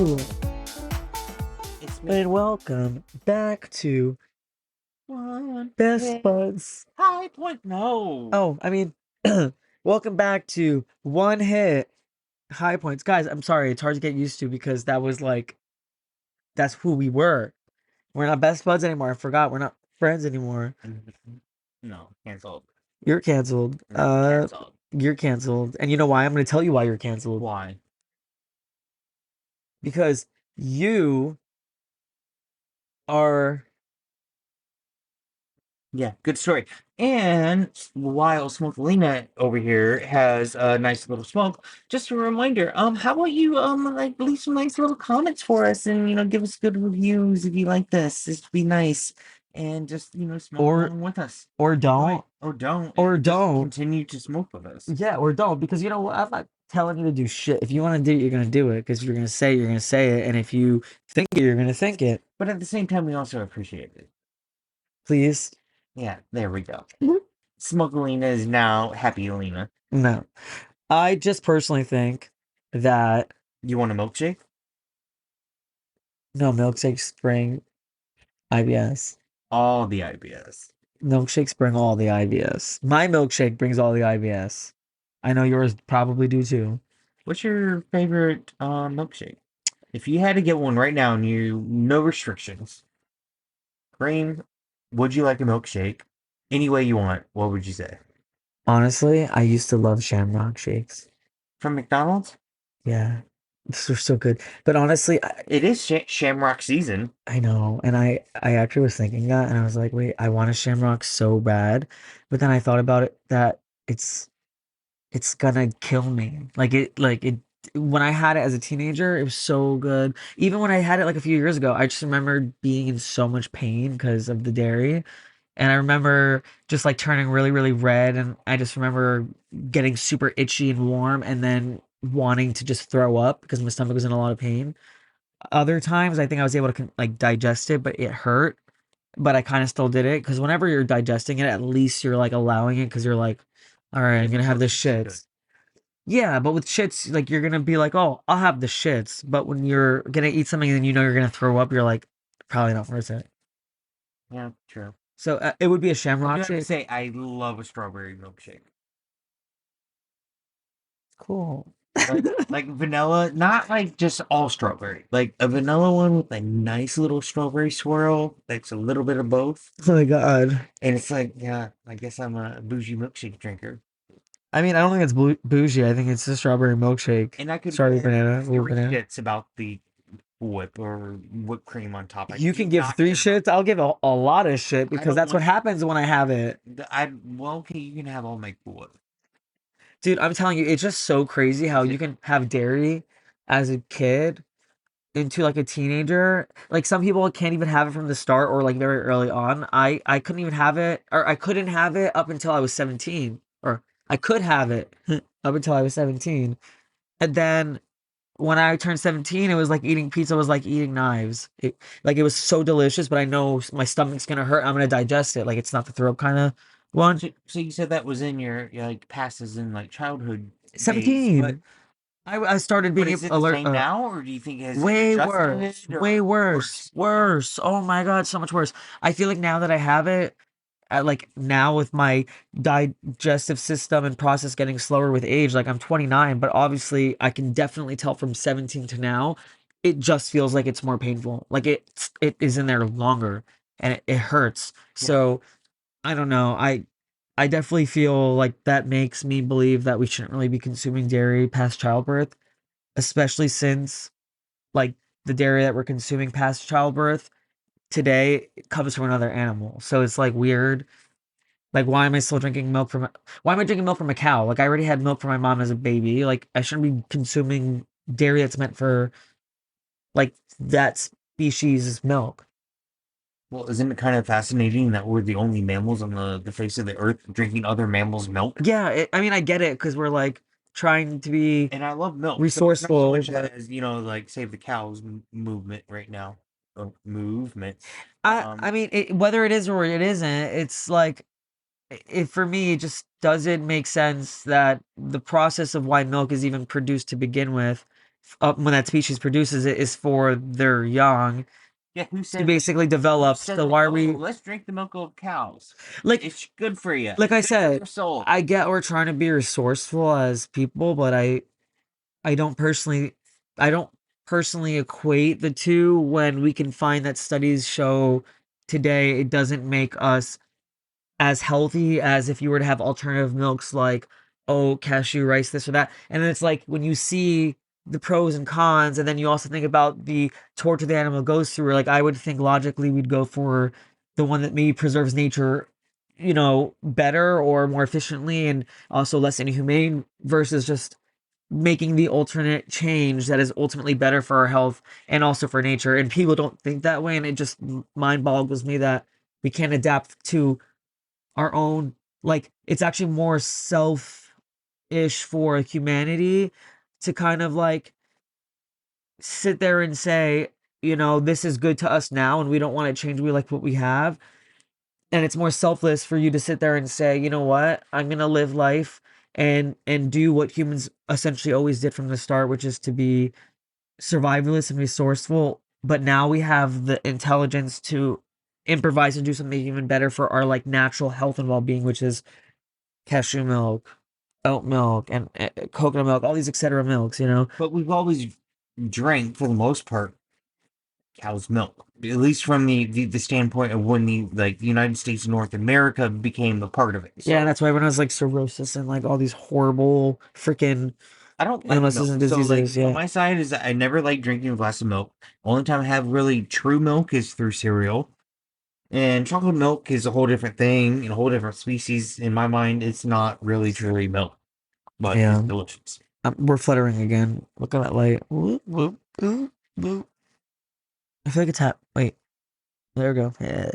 Hello, It's me. and welcome back to One Best hit Buds. high point. No. Oh, I mean, welcome back to One Hit High Points. Guys, I'm sorry, it's hard to get used to because that's who we were. We're not best buds anymore. I forgot. We're not friends anymore. No, canceled. You're canceled. Canceled. You're canceled. And you know why? I'm going to tell you why you're canceled. Why? Because you are. Yeah, good story. And while Smokelina over here has a nice little smoke, just a reminder, how about you like leave some nice little comments for us and give us good reviews if you like this. It'd be nice. And just, smoke Or along with us. or Enjoy. don't. Or don't. Or Just don't. continue to smoke with us. Yeah, or don't, because you know what? I'm not telling you to do shit. If you want to do it, you're gonna do it. Because you're gonna say it, and if you think it, you're gonna think it. But at the same time, we also appreciate it. Please, Yeah, there we go. Smokelina is now Happy Alina. no. I just personally think that You want a milkshake? no milkshakes bring IBS. All the IBS. Milkshakes bring all the IBS. My milkshake brings all the IBS. I know yours probably do too. What's your favorite milkshake? If you had to get one right now and no restrictions, cream, would you like a milkshake? Any way you want, what would you say? Honestly, I used to love Shamrock shakes. From McDonald's? Yeah, these are so good. But honestly, It is Shamrock season. I know, and I actually was thinking that, and I was like, wait, I want a Shamrock so bad, but then I thought about it that it's it's gonna kill me. Like it when I had it as a teenager, it was so good. Even when I had it like a few years ago, I just remembered being in so much pain because of the dairy, and I remember just like turning really, really red, and I just remember getting super itchy and warm, and then wanting to just throw up because my stomach was in a lot of pain. Other times, I think I was able to like digest it, but it hurt. But I kind of still did it because whenever you're digesting it, at least you're like allowing it because you're like, all right, I'm If gonna it have the doesn't taste good. shits. Yeah, but with shits, like you're gonna be like, oh, I'll have the shits. But when you're gonna eat something and you know you're gonna throw up, you're like, probably not worth it. Yeah, true. So it would be a I do Shamrock have to shake. say, I love a strawberry milkshake. Cool. Like vanilla, not like just all strawberry. Like a vanilla one with a nice little strawberry swirl that's a little bit of both. Oh my god. And it's like, yeah, I guess I'm a bougie milkshake drinker. I mean, I don't think it's bougie. I think it's a strawberry milkshake. And I could Strawberry give banana, little three banana. shits about the whip or whipped cream on top. I You do can give not three care about. shits. I'll give a lot of shit I because don't that's what want. happens when I have it. Well, okay, you can have all my Cool Whip. Dude, I'm telling you, it's just so crazy how Is you it? can have dairy as a kid into like a teenager. Like some people can't even have it from the start or like very early on. I couldn't even have it, or I couldn't have it up until I was 17, or I could have it up until I was 17. And then when I turned 17, it was like eating pizza was like eating knives. Like it was so delicious, but I know my stomach's gonna hurt. I'm gonna digest it. Like it's not the throat kind of one. So you said that was in your like passes in like childhood days, but 17. I started but being is it the alert. same now, or do you think has it Way worse, adjusted way or worse, worse? worse. Oh my God, so much worse. I feel like now that I have it, like now with my digestive system and process getting slower with age, like I'm 29, but obviously I can definitely tell from 17 to now, it just feels like it's more painful. Like it is in there longer and it hurts. Yeah, So I don't know. I definitely feel like that makes me believe that we shouldn't really be consuming dairy past childbirth, especially since like the dairy that we're consuming past childbirth today comes from another animal. So it's like weird. Like why am I still drinking milk from why am I drinking milk from a cow? Like I already had milk from my mom as a baby. Like I shouldn't be consuming dairy that's meant for like that species' milk. well, isn't it kind of fascinating that we're the only mammals on the face of the earth drinking other mammals' milk? Yeah, I mean I get it because we're like trying to be And I love milk, so it's not so resourceful, much but as like save the cows movement right now, or movement. I mean whether it is or it isn't, it's like it for me it just doesn't make sense that the process of why milk is even produced to begin with when that species produces it is for their young Yeah, who to said that? basically Who develop. said So like, why are oh, we let's drink the milk of cows? like It's good for you. like It's I good for said, your soul. I get we're trying to be resourceful as people, but I don't personally I don't personally equate the two when we can find that studies show today it doesn't make us as healthy as if you were to have alternative milks like oat, cashew, rice, this or that. And then it's like when you see the pros and cons, and then you also think about the torture the animal goes through, like I would think logically we'd go for the one that maybe preserves nature, better or more efficiently and also less inhumane versus just making the alternate change that is ultimately better for our health and also for nature. And people don't think that way, and it just mind boggles me that we can't adapt to our own, like it's actually more selfish for humanity to kind of like sit there and say, this is good to us now and we don't want to change, we like what we have. And it's more selfless for you to sit there and say, you know what, I'm gonna live life and do what humans essentially always did from the start, which is to be survivalist and resourceful. But now we have the intelligence to improvise and do something even better for our like natural health and well-being, which is cashew milk, oat milk, and coconut milk, all these etc. milks. But we've always drank, for the most part, cow's milk. At least from the standpoint of when the United States of North America became a part of it. Yeah, and So that's why when I was like cirrhosis and like all these horrible freaking I don't like illnesses milk. and So like diseases, on yeah. my side is that I never like drinking a glass of milk. Only time I have really true milk is through cereal. And chocolate milk is a whole different thing and a whole different species. In my mind, it's not really truly milk, but it's Yeah. delicious. We're fluttering again. Look at that light. Whoop, whoop, whoop, whoop. I feel like it's hot. Wait, there we go. Yeah.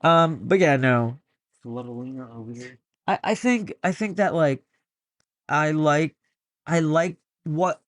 But yeah, no. Flutterlina over here. I think that like I like I like what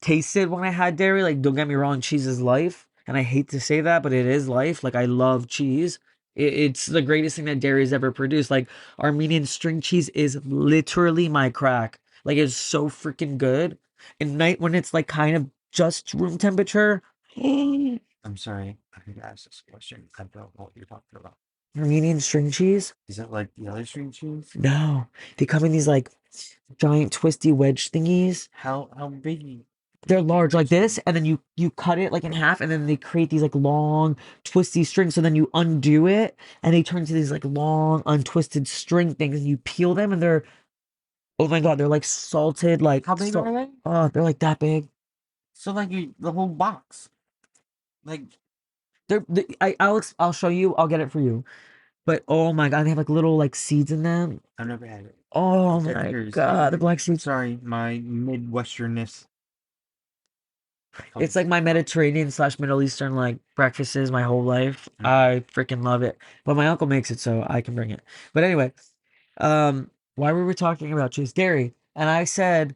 tasted when I had dairy. Like, don't get me wrong, cheese is life, and I hate to say that, but it is life. Like, I love cheese. It's the greatest thing that dairy has ever produced. Like, Armenian string cheese is literally my crack. Like, it's so freaking good. And night when it's like kind of just room temperature. Armenian I'm sorry, I think I asked this question. I don't know what you're talking about. string cheese? Is that like the other string cheese? No, they come in these like giant twisty wedge thingies. How big? They're large like this, and then you cut it like in half, and then they create these like long twisty strings. So then you undo it, and they turn into these like long untwisted string things, and you peel them, and they're, oh my God, they're like salted, like How big so. are they? Oh, they're like that big. So like the whole box. Like I'll show you. I'll get it for you. But oh my God, they have like little like seeds in them. I've never had it. Oh I'm dead my curious. God, the black I'm seeds. sorry, my Midwesternness It's comes. like my Mediterranean slash Middle Eastern like breakfasts my whole life. Mhm. I freaking love it. But my uncle makes it, so I can bring it. But anyway, why were we talking about cheese? Dairy. And I said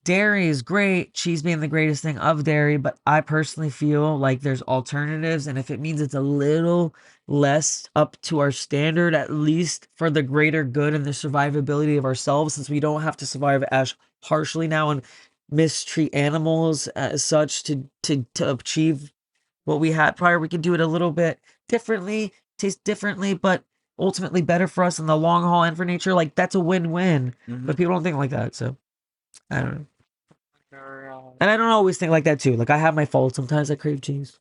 dairy is great, cheese being the greatest thing of dairy, but I personally feel like there's alternatives, and if it means it's a little less up to our standard, at least for the greater good and the survivability of ourselves, since we don't have to survive as harshly now and mistreat animals as such to achieve what we had prior, we could do it a little bit differently, taste differently, but ultimately better for us in the long haul and for nature. Like that's a win-win. But Mhm. people don't think like that, so I don't know. Or, And I don't always think like that too. Like I have my faults. Sometimes I crave cheese.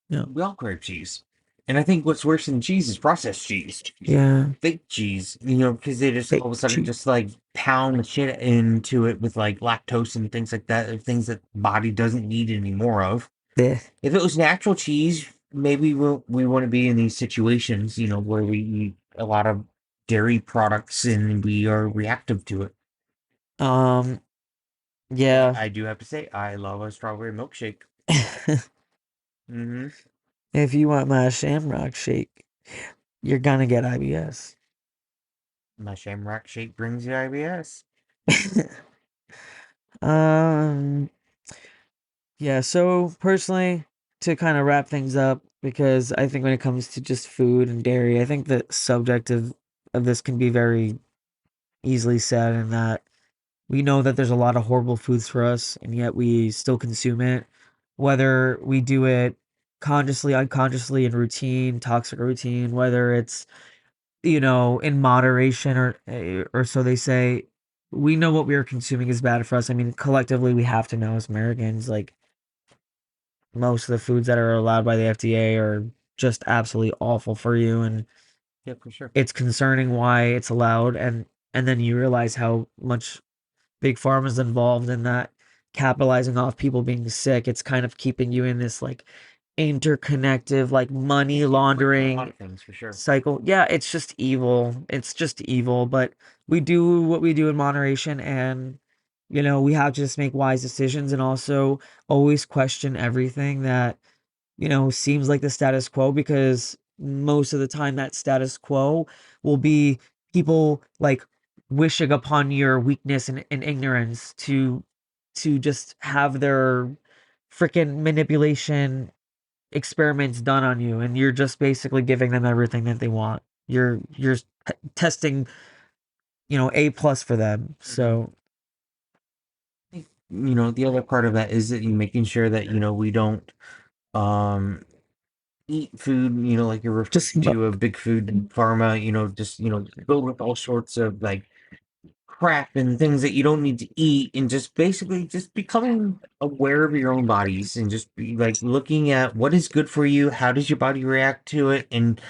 Yeah. we all crave cheese. And I think what's worse than cheese is processed cheese. Yeah. Fake cheese, because they just all Fake of a sudden cheese. just like pound the shit into it with like lactose and things like that, things that the body doesn't need any more of. Bleh. If it was natural cheese, maybe we wouldn't be in these situations, where we eat a lot of dairy products and we are reactive to it. Um, But yeah. I do have to say, I love a strawberry milkshake. Hmm. If you want my shamrock shake, you're gonna get IBS. My shamrock shake brings you IBS. um, yeah, so personally, to kind of wrap things up, because I think when it comes to just food and dairy, I think the subject of this can be very easily said in that we know that there's a lot of horrible foods for us, and yet we still consume it. Whether we do it consciously, unconsciously, in routine, toxic routine, whether it's, in moderation or so they say, we know what we are consuming is bad for us. I mean, collectively, we have to know as Americans, like most of the foods that are allowed by the FDA are just absolutely awful for you, and Yeah, for sure. it's concerning why it's allowed, and then you realize how much big pharma is involved in that, capitalizing off people being sick. It's kind of keeping you in this like interconnected, like money Breaking a lot laundering of things for sure. cycle. Yeah, it's just evil. It's just evil, but we do what we do in moderation, and we have to just make wise decisions, and also always question everything that seems like the status quo, because most of the time that status quo will be people like wishing upon your weakness and ignorance to just have their freaking manipulation experiments done on you, and you're just basically giving them everything that they want. You're testing, A+ for them. Hmm. So The other part of that is that you making sure that we don't um eat food, like you're just referring to a big food and pharma, just filled with all sorts of like crap and things that you don't need to eat, and just basically just becoming aware of your own bodies and just be like looking at what is good for you, how does your body react to it, and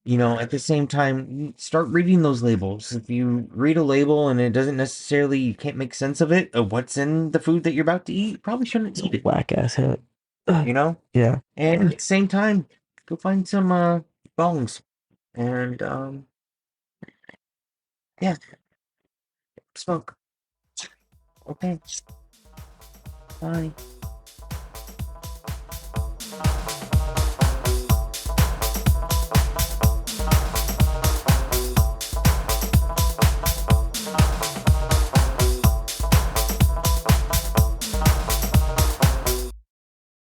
at the same time start reading those labels. If you read a label and it doesn't necessarily, you can't make sense of it, of what's in the food that you're about to eat, you probably shouldn't it's eat a it, whack ass hit. you know Yeah. and at the same time go find some bones and yeah, smoke. Okay, bye.